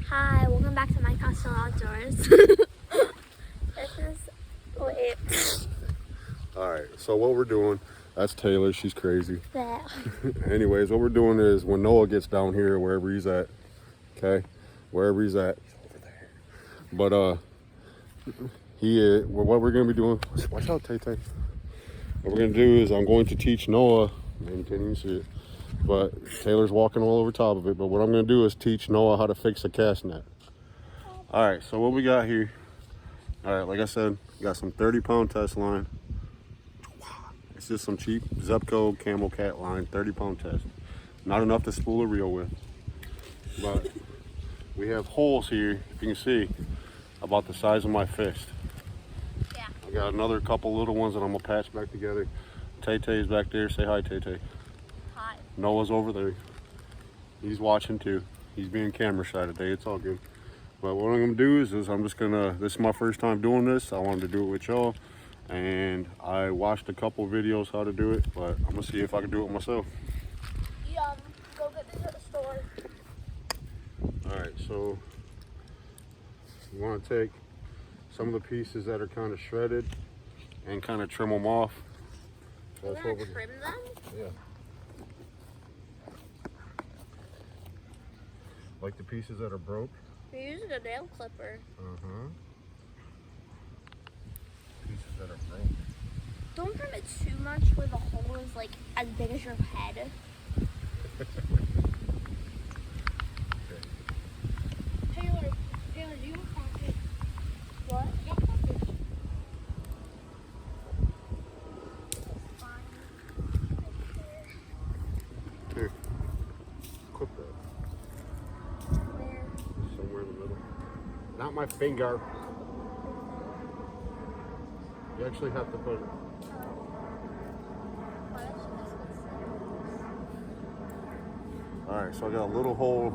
Hi, welcome back to my Coastal Outdoors. This is wait. Alright, so what we're doing, that's Taylor, she's crazy. That. Anyways, what we're doing is when Noah gets down here, wherever he's at, okay? Wherever he's at, over there. But, what we're going to be doing, watch out, Tay-Tay. What we're going to do is I'm going to teach Noah, man, you can't even see it, but Taylor's walking all over top of it. But what I'm going to do is teach Noah how to fix a cast net. Alright, so what we got here, alright, like I said, we got some 30-pound test line. It's just some cheap Zebco Camel Cat line, 30-pound test. Not enough to spool a reel with. But we have holes here, if you can see, about the size of my fist. Yeah. I got another couple little ones that I'm gonna patch back together. Tay-Tay's back there. Say hi, Tay-Tay. Hi. Noah's over there. He's watching too. He's being camera shy today. It's all good. But what I'm gonna do is I'm just gonna, this is my first time doing this. I wanted to do it with y'all. And I watched a couple videos how to do it, but I'm gonna see if I can do it myself. Go get this at the store. All right, so you want to take some of the pieces that are kind of shredded and kind of trim them off. We're That's gonna what we're trim them? Yeah. Like the pieces that are broke. You're using a nail clipper. Uh-huh. Pieces that are broke. Don't trim it too much where the hole is like as big as your head. Taylor, do you have pocket? What? You got pocket. Here. Clip that. Where? Somewhere in the middle. Not my finger. You actually have to put it. Alright, so I got a little hole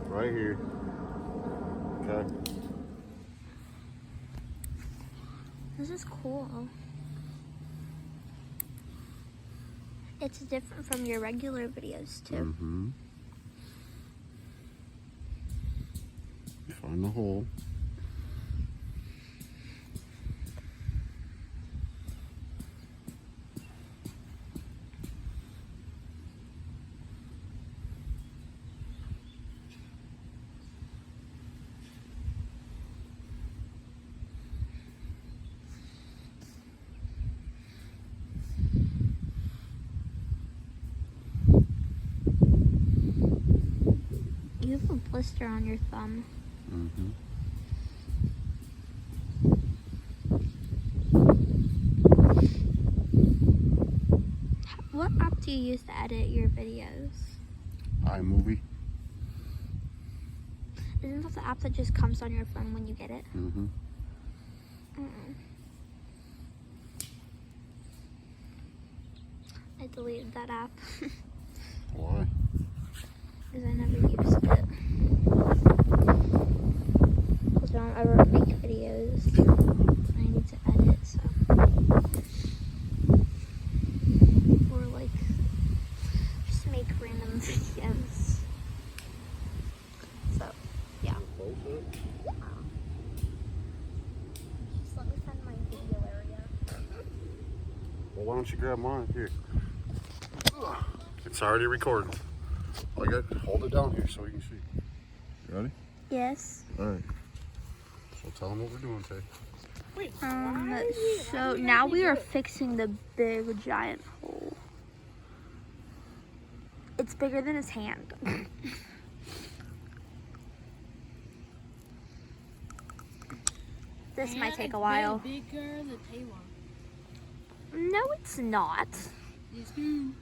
right here. Okay. This is cool. It's different from your regular videos too. Mm-hmm. Find the hole. You have a blister on your thumb. Mm-hmm. What app do you use to edit your videos? iMovie. Isn't that the app that just comes on your phone when you get it? Mm-hmm. I deleted that app Why? because I never used it. Because I don't ever make videos. I need to edit, so. Or like, just make random videos. So, yeah. Just let me find my video area. Well, why don't you grab mine? Here. It's already recording. I got hold it down here so we can see. You ready? Yes. All right. So tell them what we're doing, Tay. So now we are fixing the big giant hole. It's bigger than his hand. This might take a while. Bigger than Taylor. No, it's not. Yes, ma'am.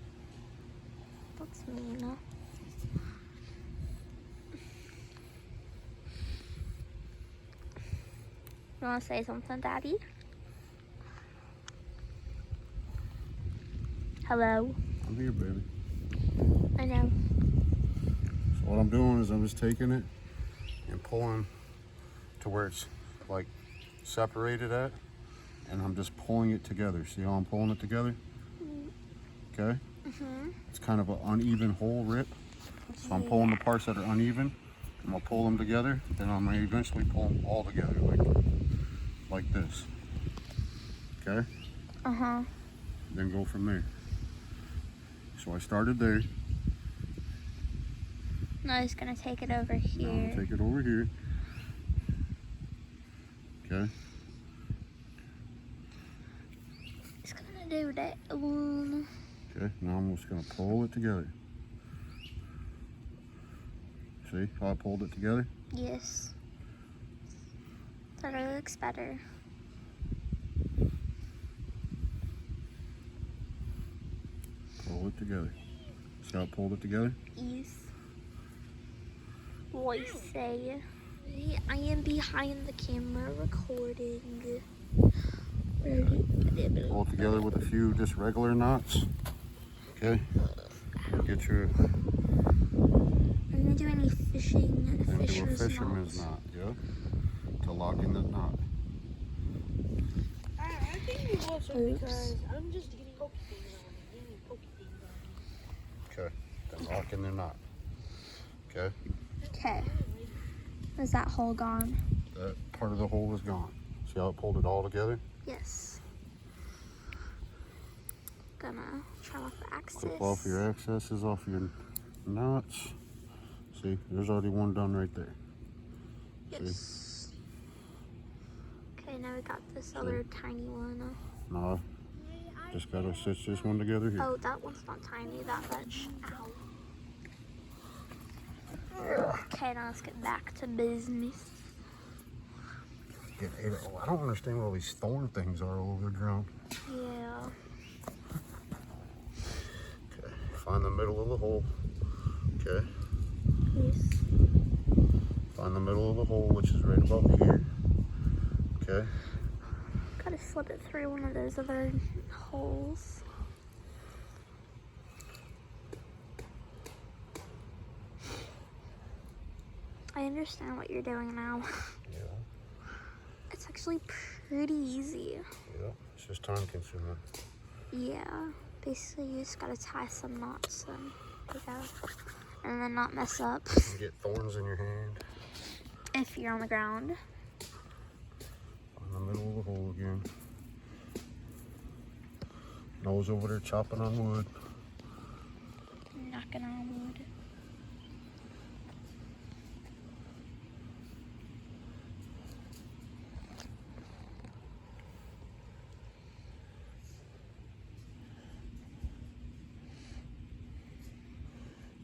That's mean. You want to say something, Daddy? Hello? I'm here, baby. I know. So what I'm doing is I'm just taking it and pulling to where it's like separated at, and I'm just pulling it together. See how I'm pulling it together? Okay? Mm-hmm. It's kind of an uneven hole rip. So I'm pulling the parts that are uneven I'm gonna pull them together, then I'm gonna eventually pull them all together like this. Okay? Uh-huh. Then go from there. So I started there. Now he's gonna take it over Now I'm here. gonna take it over here. Okay? He's gonna do that one. Okay, now I'm just gonna pull it together. See how I pulled it together? Yes. That really looks better. Pull it together. See how I pulled it together? Yes. What say? I am behind the camera recording. Pull it together with a few just regular knots. Okay? Get your I'm gonna do any fishing and do a knots. fisherman's knot, yeah? To lock in the knot. I think we will so Oops. because I'm just getting pokey things on me. Getting pokey things on me. Okay. Then lock in the knot. Okay? Okay. Is that hole gone? That part of the hole is gone. See how I pulled it all together? Yes. Gonna trim off the axis. Clip off your accesses off your knots. See, there's already one done right there. Yes. Okay, now we got this other tiny one. Now, just gotta stitch this one together here. Oh, that one's not tiny that much. Ow. Okay, now let's get back to business. I don't understand what all these thorn things are all over the ground. Yeah. Okay, find the middle of the hole. Okay, Yes. find the middle of the hole, which is right about here. Okay, Gotta slip it through one of those other holes. I understand what you're doing now. yeah, It's actually pretty easy. yeah, it's just time consuming. Yeah. Basically, you just gotta tie some knots and and then not mess up You get thorns in your hand. if you're on the ground. Find the middle of the hole again. Nose over there chopping on wood. Knocking on wood.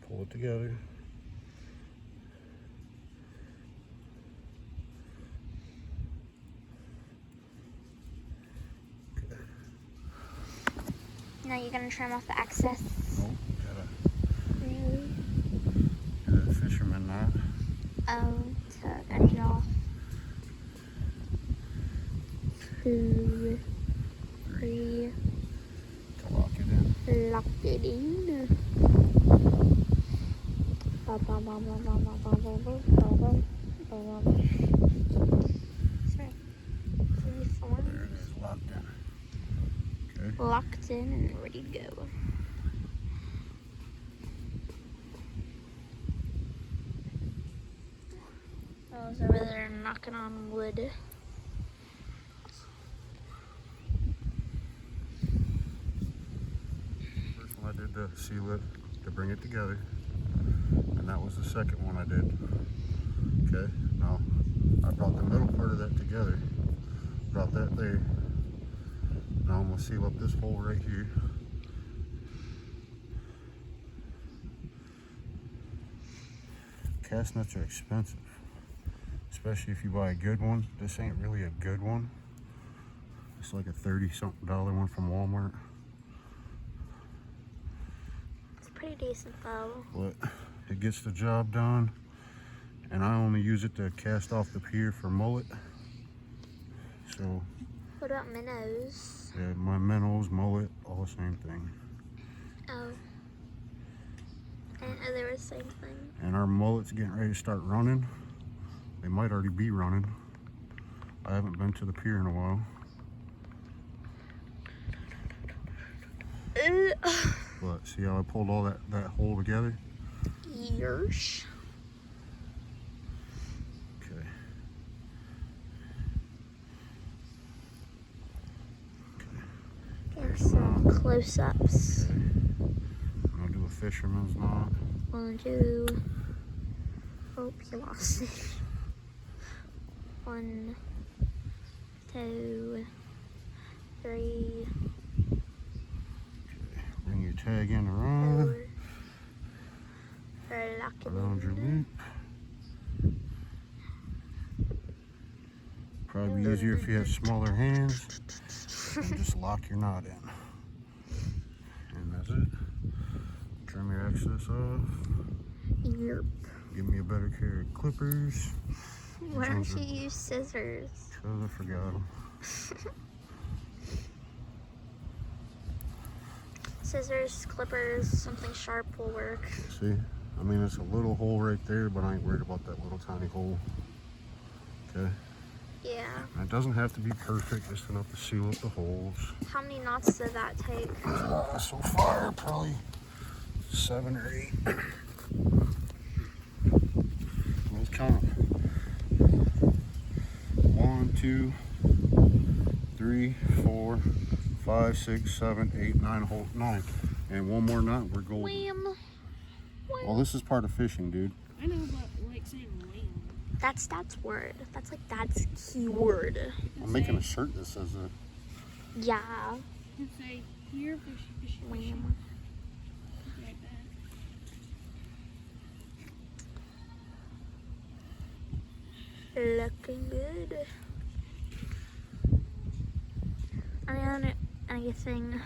Pull it together. Now you're gonna trim off the excess. Oh, gotta Really? do a fisherman knot. Oh, to end it off. 2, 3, To lock it in. lock it in. Sorry. There it is, locked in. Okay. Locked in and ready to go. I was over there knocking on wood. First one I did to seal it, to bring it together. And that was the second one I did. Okay, now I brought the middle part of that together. Brought that there. Now I'm gonna seal up this hole right here. Cast nets are expensive, especially if you buy a good one. This ain't really a good one. It's like a $30-something one from Walmart. It's pretty decent though. But it gets the job done, and I only use it to cast off the pier for mullet. So What about minnows? yeah, my minnows, mullet, all the same thing. Oh. And they were the same thing. And our mullet's getting ready to start running. They might already be running. I haven't been to the pier in a while. But see how I pulled all that hole together? Years. some close-ups. I'll do a fisherman's knot. We'll do. Oh, he lost it. 1, 2, 3, Bring your tag in around. 4. Lock it Around your in. loop. Probably easier if you have smaller hands. And just lock your knot in. And that's it. Trim your excess off. Yep. Give me a better pair of clippers. Why don't you use scissors? Because I forgot them. Scissors, clippers, something sharp will work. See? I mean, it's a little hole right there, but I ain't worried about that little tiny hole. Okay? Yeah. And it doesn't have to be perfect, just enough to seal up the holes. How many knots did that take? So far, probably 7 or 8. Let's count them. 1, 2, 3, 4, 5, 6, 7, 8, 9 holes. 9. And one more knot, we're golden. Wham. Well, this is part of fishing, dude. I know, but like saying wham. That's Dad's word. That's like Dad's key word. I'm making a shirt that says that. Yeah. You can say here, fishy, fishy, fishy. Wham. Like that. Looking good. Anything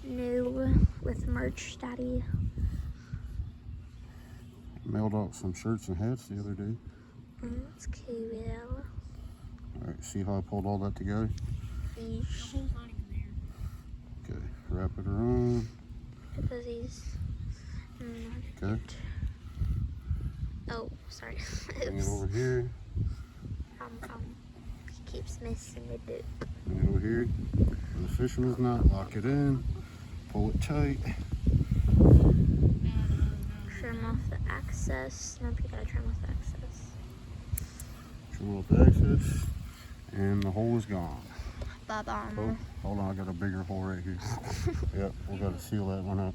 new with merch, Daddy? Mailed out some shirts and hats the other day. That's cool. Alright, see how I pulled all that together? The hole's not even there. Okay, wrap it around. Because he's. Okay, Oh, sorry. bring it Oops. over here. He keeps missing with it. Bring it over here. And the fisherman's knot, lock it in. Pull it tight. Trim off the excess. Nope, you gotta trim off the excess. Trim off the excess. And the hole is gone. Oh, Ba-bam. hold on, I got a bigger hole right here. Yep, we gotta seal that one up.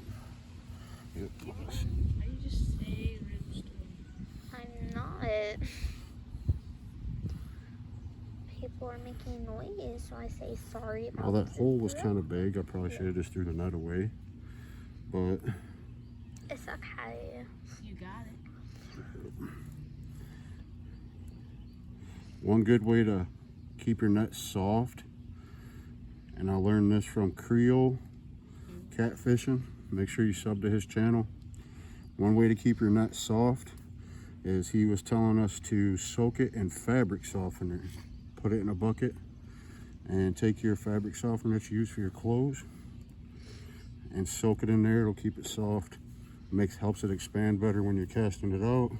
Yep. How you just say rimstone? I'm not. People are making noise, so I say sorry about Well, that this. hole was kind of big. I probably should have just threw the nut away. But It's okay. You got it. one good way to keep your nets soft, and I learned this from Creole Catfishing. Make sure you sub to his channel. One way to keep your nets soft is he was telling us to soak it in fabric softener. Put it in a bucket and take your fabric softener that you use for your clothes and soak it in there. It'll keep it soft. Helps it expand better when you're casting it out.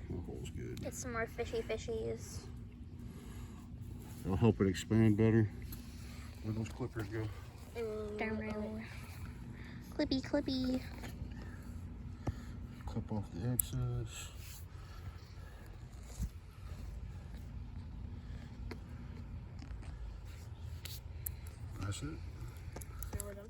The hole's good. Get some more fishies. It'll help it expand better. Where'd those clippers go? Down there. Clippy. Clip off the excess. That's it. Now we're done.